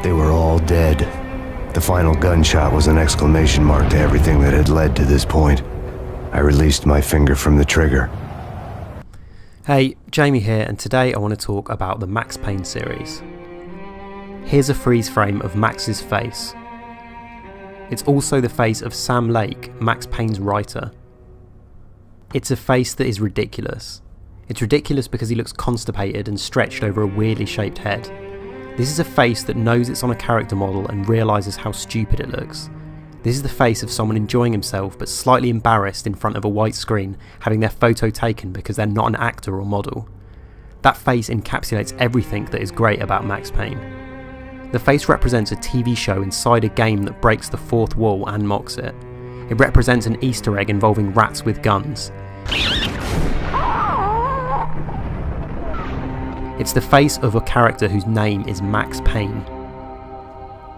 They were all dead. The final gunshot was an exclamation mark to everything that had led to this point. I released my finger from the trigger. Hey, Jamie here, and today I want to talk about the Max Payne series. Here's a freeze frame of Max's face. It's also the face of Sam Lake, Max Payne's writer. It's a face that is ridiculous. It's ridiculous because he looks constipated and stretched over a weirdly shaped head. This is a face that knows it's on a character model and realises how stupid it looks. This is the face of someone enjoying himself but slightly embarrassed in front of a white screen having their photo taken because they're not an actor or model. That face encapsulates everything that is great about Max Payne. The face represents a TV show inside a game that breaks the fourth wall and mocks it. It represents an Easter egg involving rats with guns. It's the face of a character whose name is Max Payne.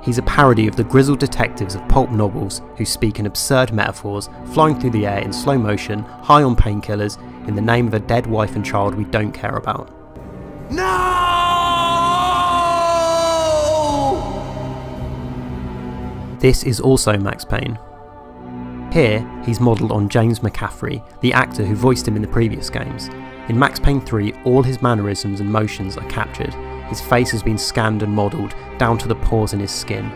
He's a parody of the grizzled detectives of pulp novels who speak in absurd metaphors, flying through the air in slow motion, high on painkillers, in the name of a dead wife and child we don't care about. No! This is also Max Payne. Here, he's modelled on James McCaffrey, the actor who voiced him in the previous games. In Max Payne 3, all his mannerisms and motions are captured. His face has been scanned and modelled, down to the pores in his skin.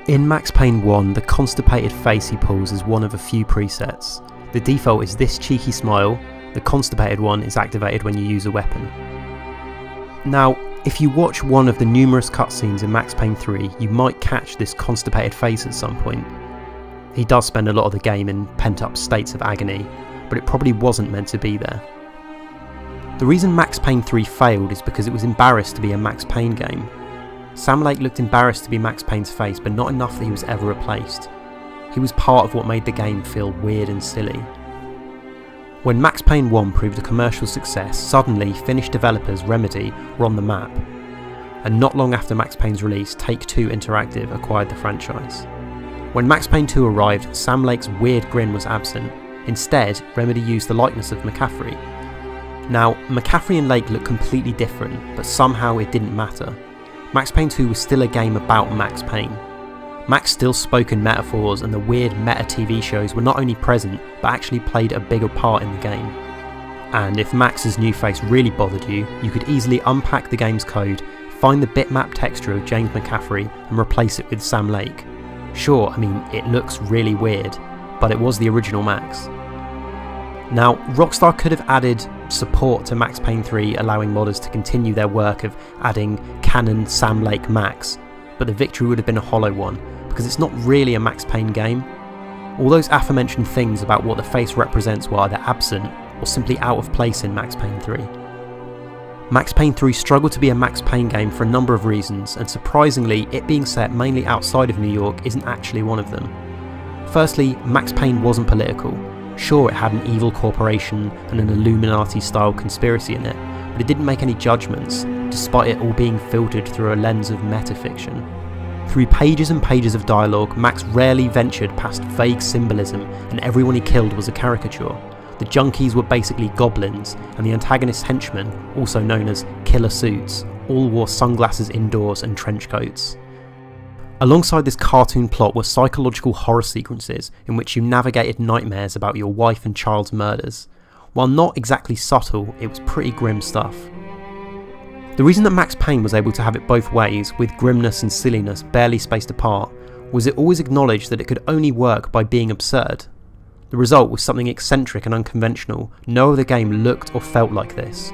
In Max Payne 1, the constipated face he pulls is one of a few presets. The default is this cheeky smile, the constipated one is activated when you use a weapon. Now, if you watch one of the numerous cutscenes in Max Payne 3, you might catch this constipated face at some point. He does spend a lot of the game in pent-up states of agony, but it probably wasn't meant to be there. The reason Max Payne 3 failed is because it was embarrassed to be a Max Payne game. Sam Lake looked embarrassed to be Max Payne's face, but not enough that he was ever replaced. He was part of what made the game feel weird and silly. When Max Payne 1 proved a commercial success, suddenly Finnish developers Remedy were on the map. And not long after Max Payne's release, Take-Two Interactive acquired the franchise. When Max Payne 2 arrived, Sam Lake's weird grin was absent. Instead, Remedy used the likeness of McCaffrey. Now, McCaffrey and Lake look completely different, but somehow it didn't matter. Max Payne 2 was still a game about Max Payne. Max still spoke in metaphors, and the weird meta TV shows were not only present, but actually played a bigger part in the game. And if Max's new face really bothered you, you could easily unpack the game's code, find the bitmap texture of James McCaffrey, and replace it with Sam Lake. Sure, I mean, it looks really weird, but it was the original Max. Now, Rockstar could have added support to Max Payne 3, allowing modders to continue their work of adding canon Sam Lake Max, but the victory would have been a hollow one, because it's not really a Max Payne game. All those aforementioned things about what the face represents were either absent or simply out of place in Max Payne 3. Max Payne 3 struggled to be a Max Payne game for a number of reasons, and surprisingly, it being set mainly outside of New York isn't actually one of them. Firstly, Max Payne wasn't political. Sure, it had an evil corporation and an Illuminati-style conspiracy in it, but it didn't make any judgments, despite it all being filtered through a lens of metafiction. Through pages and pages of dialogue, Max rarely ventured past vague symbolism, and everyone he killed was a caricature. The junkies were basically goblins, and the antagonist's henchmen, also known as killer suits, all wore sunglasses indoors and trench coats. Alongside this cartoon plot were psychological horror sequences in which you navigated nightmares about your wife and child's murders. While not exactly subtle, it was pretty grim stuff. The reason that Max Payne was able to have it both ways, with grimness and silliness barely spaced apart, was it always acknowledged that it could only work by being absurd. The result was something eccentric and unconventional. No other game looked or felt like this.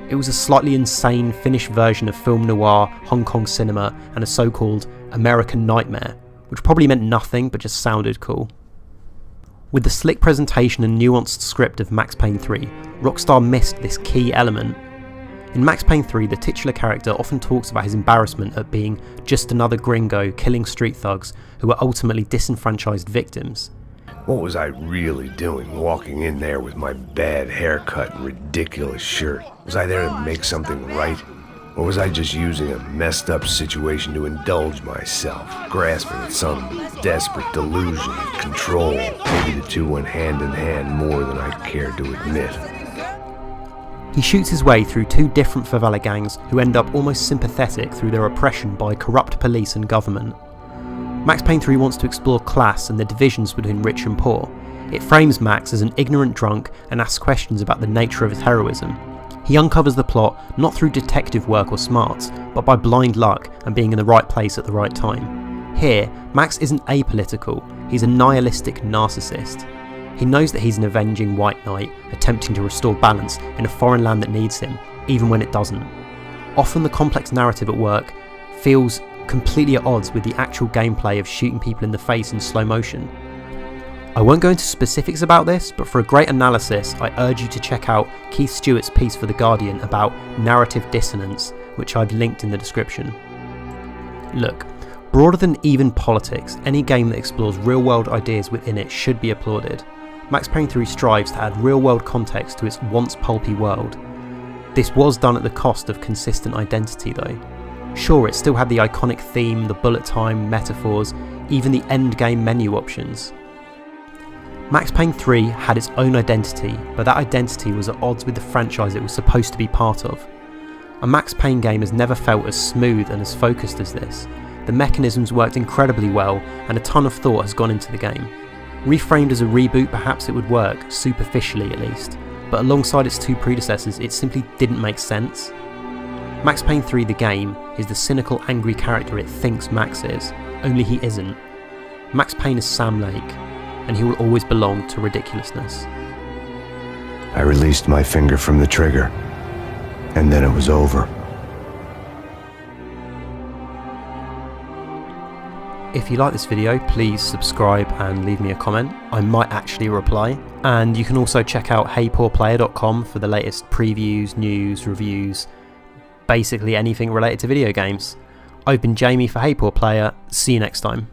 It was a slightly insane Finnish version of film noir, Hong Kong cinema, and a so-called American nightmare, which probably meant nothing but just sounded cool. With the slick presentation and nuanced script of Max Payne 3, Rockstar missed this key element. In Max Payne 3, the titular character often talks about his embarrassment at being just another gringo killing street thugs who were ultimately disenfranchised victims. What was I really doing walking in there with my bad haircut and ridiculous shirt? Was I there to make something right? Or was I just using a messed up situation to indulge myself, grasping at some desperate delusion of control? Maybe the two went hand in hand more than I cared to admit. He shoots his way through 2 different favela gangs who end up almost sympathetic through their oppression by corrupt police and government. Max Payne 3 wants to explore class and the divisions between rich and poor. It frames Max as an ignorant drunk and asks questions about the nature of his heroism. He uncovers the plot not through detective work or smarts, but by blind luck and being in the right place at the right time. Here, Max isn't apolitical, he's a nihilistic narcissist. He knows that he's an avenging white knight, attempting to restore balance in a foreign land that needs him, even when it doesn't. Often the complex narrative at work feels completely at odds with the actual gameplay of shooting people in the face in slow motion. I won't go into specifics about this, but for a great analysis, I urge you to check out Keith Stewart's piece for The Guardian about narrative dissonance, which I've linked in the description. Look, broader than even politics, any game that explores real-world ideas within it should be applauded. Max Payne 3 strives to add real-world context to its once pulpy world. This was done at the cost of consistent identity though. Sure, it still had the iconic theme, the bullet time, metaphors, even the end game menu options. Max Payne 3 had its own identity, but that identity was at odds with the franchise it was supposed to be part of. A Max Payne game has never felt as smooth and as focused as this. The mechanisms worked incredibly well, and a ton of thought has gone into the game. Reframed as a reboot, perhaps it would work, superficially at least, but alongside its 2 predecessors it simply didn't make sense. Max Payne 3 the game is the cynical, angry character it thinks Max is, only he isn't. Max Payne is Sam Lake, and he will always belong to ridiculousness. I released my finger from the trigger, and then it was over. If you like this video, please subscribe and leave me a comment. I might actually reply. And you can also check out heypoorplayer.com for the latest previews, news, reviews, basically anything related to video games. I've been Jamie for Hey Poor Player. See you next time.